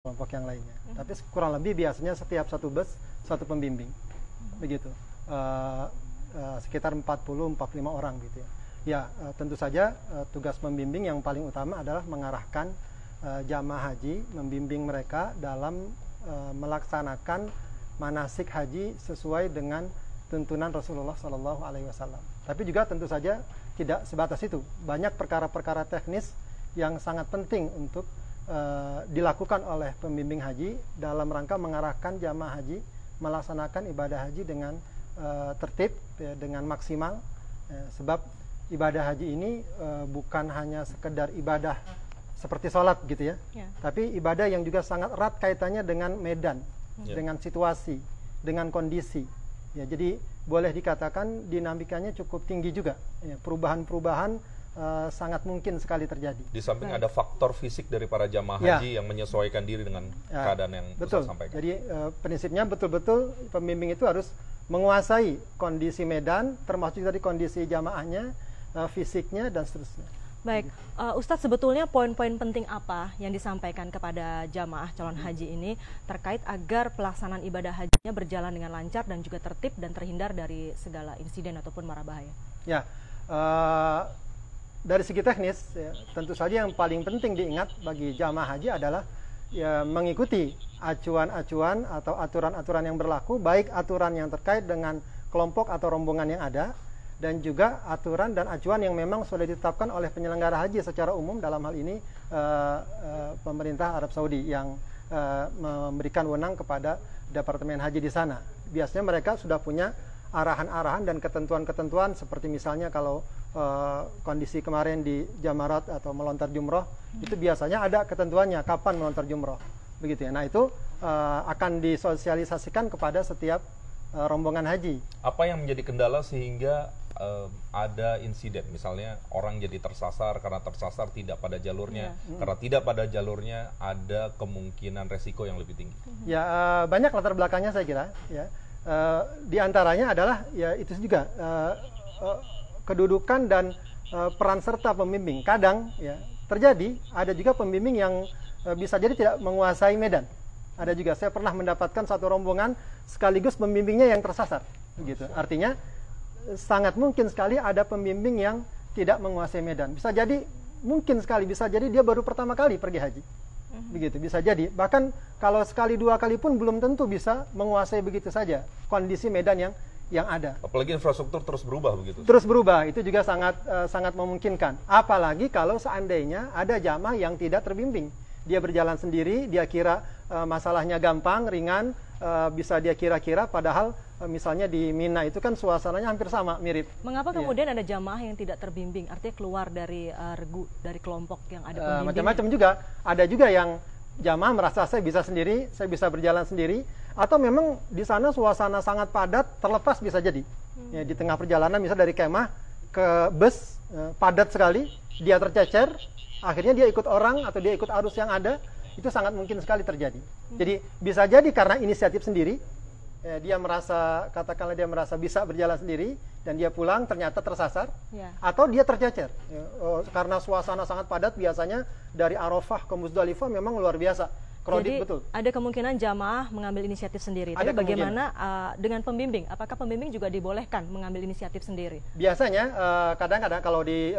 kelompok yang lainnya. Tapi kurang lebih biasanya setiap satu bus satu pembimbing, begitu. Sekitar 40-45 orang gitu ya. Ya, tentu saja tugas pembimbing yang paling utama adalah mengarahkan jamaah haji, membimbing mereka dalam melaksanakan manasik haji sesuai dengan tuntunan Rasulullah Shallallahu Alaihi Wasallam. Tapi juga tentu saja tidak sebatas itu. Banyak perkara-perkara teknis yang sangat penting untuk dilakukan oleh pembimbing haji dalam rangka mengarahkan jamaah haji melaksanakan ibadah haji dengan tertib, ya, dengan maksimal. Sebab ibadah haji ini bukan hanya sekedar ibadah seperti sholat gitu ya, tapi ibadah yang juga sangat erat kaitannya dengan medan, dengan situasi, dengan kondisi. Ya, jadi boleh dikatakan dinamikanya cukup tinggi juga. Ya, perubahan-perubahan sangat mungkin sekali terjadi. Di samping ada faktor fisik dari para jamaah haji yang menyesuaikan diri dengan keadaan yang betul. Ustaz sampaikan. Jadi prinsipnya betul-betul pembimbing itu harus menguasai kondisi medan, termasuk tadi kondisi jamaahnya, fisiknya dan seterusnya. Baik, Ustadz, sebetulnya poin-poin penting apa yang disampaikan kepada jamaah calon haji ini terkait agar pelaksanaan ibadah hajinya berjalan dengan lancar dan juga tertib dan terhindar dari segala insiden ataupun mara bahaya? Ya, dari segi teknis, ya, tentu saja yang paling penting diingat bagi jamaah haji adalah ya, mengikuti acuan-acuan atau aturan-aturan yang berlaku, baik aturan yang terkait dengan kelompok atau rombongan yang ada, dan juga aturan dan acuan yang memang sudah ditetapkan oleh penyelenggara haji secara umum, dalam hal ini pemerintah Arab Saudi yang memberikan wewenang kepada Departemen Haji di sana. Biasanya mereka sudah punya arahan-arahan dan ketentuan-ketentuan, seperti misalnya kalau kondisi kemarin di Jamarat atau melontar jumroh, itu biasanya ada ketentuannya kapan melontar jumroh, begitu ya. Nah, itu akan disosialisasikan kepada setiap rombongan haji. Apa yang menjadi kendala sehingga ada insiden, misalnya orang jadi tersasar karena tersasar tidak pada jalurnya, karena tidak pada jalurnya ada kemungkinan resiko yang lebih tinggi? Ya, banyak latar belakangnya saya kira. Ya, di antaranya adalah ya itu juga kedudukan dan peran serta pembimbing. Kadang ya terjadi ada juga pembimbing yang bisa jadi tidak menguasai medan. Ada juga, saya pernah mendapatkan satu rombongan sekaligus pembimbingnya yang tersasar, begitu. Artinya sangat mungkin sekali ada pembimbing yang tidak menguasai medan. Bisa jadi, mungkin sekali, bisa jadi dia baru pertama kali pergi haji, begitu. Bisa jadi, bahkan kalau sekali dua kali pun belum tentu bisa menguasai begitu saja kondisi medan yang ada. Apalagi infrastruktur terus berubah begitu. Terus berubah, itu juga sangat memungkinkan. Apalagi kalau seandainya ada jamaah yang tidak terbimbing. Dia berjalan sendiri, dia kira masalahnya gampang, ringan, bisa dia kira-kira, padahal misalnya di Mina itu kan suasananya hampir sama, mirip. Mengapa kemudian ada jamaah yang tidak terbimbing, artinya keluar dari regu, dari kelompok yang ada pembimbing? Macam-macam juga, ada juga yang jamaah merasa saya bisa sendiri, saya bisa berjalan sendiri, atau memang di sana suasana sangat padat, terlepas bisa jadi. Ya, di tengah perjalanan, misalnya dari kemah ke bus, padat sekali, dia tercecer, akhirnya dia ikut orang atau dia ikut arus yang ada, itu sangat mungkin sekali terjadi. Jadi bisa jadi karena inisiatif sendiri, dia merasa, katakanlah dia merasa bisa berjalan sendiri dan dia pulang ternyata tersasar, atau dia tercecer. Karena suasana sangat padat, biasanya dari Arafah ke Muzdalifah memang luar biasa. Jadi betul. Ada kemungkinan jamaah mengambil inisiatif sendiri. Tapi bagaimana dengan pembimbing? Apakah pembimbing juga dibolehkan mengambil inisiatif sendiri? Biasanya kadang-kadang kalau di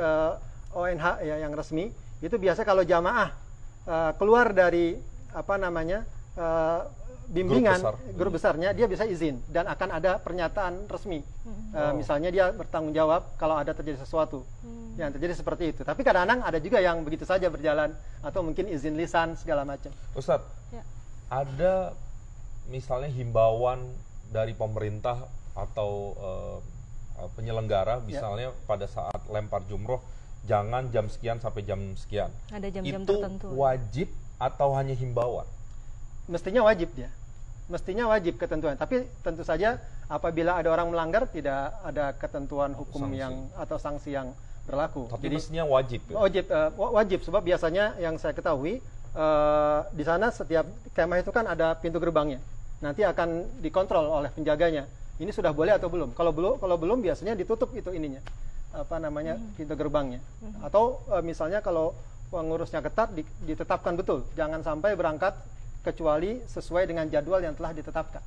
ONH ya, yang resmi, itu biasa kalau jamaah keluar dari bimbingan grup besarnya, dia bisa izin dan akan ada pernyataan resmi. Misalnya dia bertanggung jawab kalau ada terjadi sesuatu yang terjadi seperti itu. Tapi kadang-kadang ada juga yang begitu saja berjalan, atau mungkin izin lisan segala macam. Ustadz, ada misalnya himbauan dari pemerintah atau penyelenggara, misalnya pada saat lempar jumroh jangan jam sekian sampai jam sekian. Ada jam-jam itu tertentu. Wajib atau hanya himbauan? Mestinya wajib dia. Mestinya wajib ketentuan. Tapi tentu saja apabila ada orang melanggar, tidak ada ketentuan hukum atau sanksi yang berlaku. Tapi mestinya wajib. Ya? Wajib, sebab biasanya yang saya ketahui di sana setiap kemah itu kan ada pintu gerbangnya. Nanti akan dikontrol oleh penjaganya. Ini sudah boleh atau belum? Kalau belum biasanya ditutup itu ininya. Pintu gerbangnya. Atau misalnya kalau pengurusnya ketat, ditetapkan betul, jangan sampai berangkat kecuali sesuai dengan jadwal yang telah ditetapkan.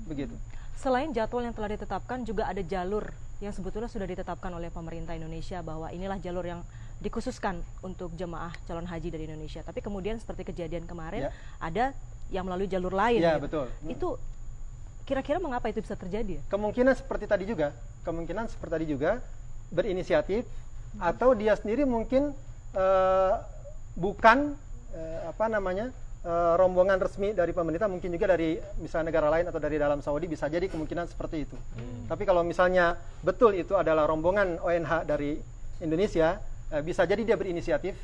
Begitu. Selain jadwal yang telah ditetapkan, juga ada jalur yang sebetulnya sudah ditetapkan oleh pemerintah Indonesia bahwa inilah jalur yang dikhususkan untuk jemaah calon haji dari Indonesia. Tapi kemudian seperti kejadian kemarin, ada yang melalui jalur lain. Ya, gitu. betul. Itu kira-kira mengapa itu bisa terjadi? Kemungkinan seperti tadi juga, berinisiatif atau dia sendiri mungkin bukan rombongan resmi dari pemerintah, mungkin juga dari misalnya negara lain atau dari dalam Saudi, bisa jadi kemungkinan seperti itu. Tapi kalau misalnya betul itu adalah rombongan ONH dari Indonesia, bisa jadi dia berinisiatif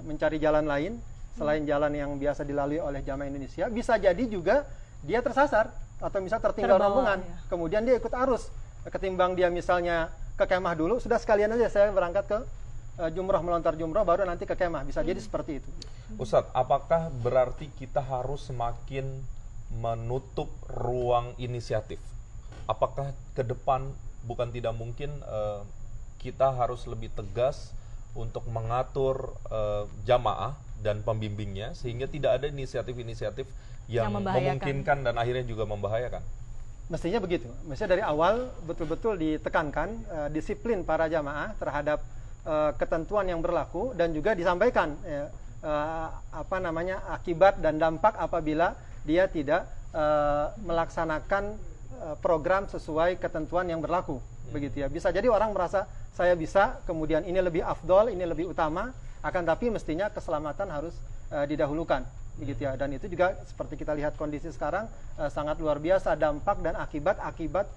mencari jalan lain selain jalan yang biasa dilalui oleh jamaah Indonesia. Bisa jadi juga dia tersasar atau misal tertinggal rombongan, kemudian dia ikut arus, ketimbang dia misalnya ke kemah dulu, sudah sekalian aja saya berangkat ke jumroh, melontar jumroh, baru nanti ke kemah. Bisa jadi seperti itu. Ustadz, apakah berarti kita harus semakin menutup ruang inisiatif? Apakah ke depan bukan tidak mungkin kita harus lebih tegas untuk mengatur jamaah dan pembimbingnya sehingga tidak ada inisiatif-inisiatif yang memungkinkan dan akhirnya juga membahayakan? Mestinya begitu. Mestinya dari awal betul-betul ditekankan disiplin para jamaah terhadap ketentuan yang berlaku, dan juga disampaikan akibat dan dampak apabila dia tidak melaksanakan program sesuai ketentuan yang berlaku. Begitu ya. Bisa jadi orang merasa saya bisa, kemudian ini lebih afdol, ini lebih utama, akan tapi mestinya keselamatan harus didahulukan. Begitu ya. Dan itu juga seperti kita lihat kondisi sekarang sangat luar biasa dampak dan akibat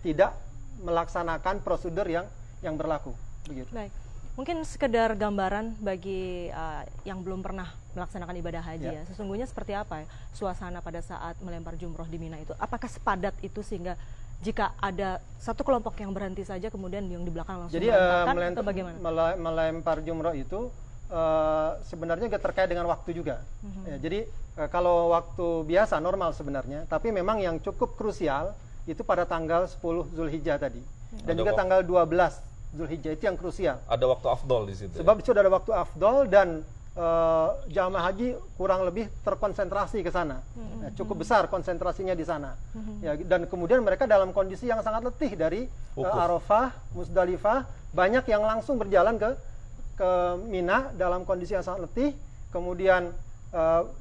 tidak melaksanakan prosedur yang berlaku. Begitu. Baik, mungkin sekedar gambaran bagi yang belum pernah melaksanakan ibadah haji ya. Sesungguhnya seperti apa ya suasana pada saat melempar jumroh di Mina itu? Apakah sepadat itu sehingga jika ada satu kelompok yang berhenti saja kemudian yang di belakang langsung melemparkan, atau bagaimana? Melempar jumroh itu sebenarnya terkait dengan waktu juga. Ya, jadi kalau waktu biasa normal sebenarnya, tapi memang yang cukup krusial itu pada tanggal 10 Zulhijjah tadi, dan juga tanggal 12 Zulhijjah, itu yang krusial. Ada waktu afdol di situ. Sebab itu ada waktu afdol, dan jamaah haji kurang lebih terkonsentrasi ke sana. Cukup besar konsentrasinya di sana. Ya, dan kemudian mereka dalam kondisi yang sangat letih dari Arafah, Musdalifah, banyak yang langsung berjalan ke Mina dalam kondisi yang sangat letih. Kemudian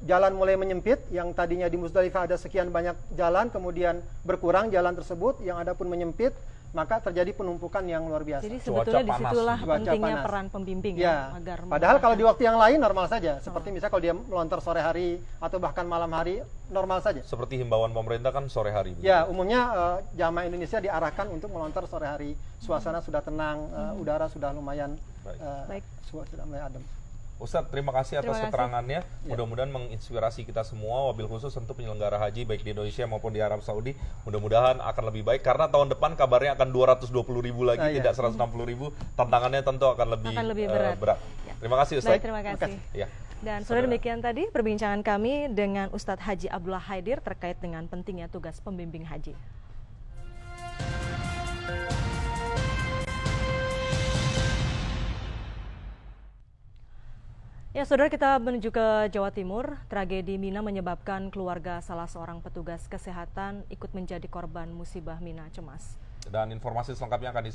jalan mulai menyempit, yang tadinya di Musdalifah ada sekian banyak jalan, kemudian berkurang jalan tersebut, yang ada pun menyempit, maka terjadi penumpukan yang luar biasa. Jadi sebetulnya disitulah pentingnya peran pembimbing ya, agar padahal kalau di waktu yang lain normal saja, seperti misalnya kalau dia melontar sore hari atau bahkan malam hari, normal saja. Seperti himbauan pemerintah kan sore hari. Ya, umumnya jamaah Indonesia diarahkan untuk melontar sore hari, suasana sudah tenang, udara sudah lumayan sudah mulai adem. Ustadz, terima kasih atas keterangannya. Mudah-mudahan menginspirasi kita semua, wabil khusus untuk penyelenggara haji baik di Indonesia maupun di Arab Saudi. Mudah-mudahan akan lebih baik, karena tahun depan kabarnya akan 220.000 lagi, tidak 160.000. Tantangannya tentu akan lebih berat. Terima kasih Ustadz. Baik, terima kasih. Dan sudah demikian tadi perbincangan kami dengan Ustadz Haji Abdullah Haidir terkait dengan pentingnya tugas pembimbing haji. Ya, saudara, kita menuju ke Jawa Timur. Tragedi Mina menyebabkan keluarga salah seorang petugas kesehatan ikut menjadi korban musibah Mina cemas. Dan informasi selengkapnya akan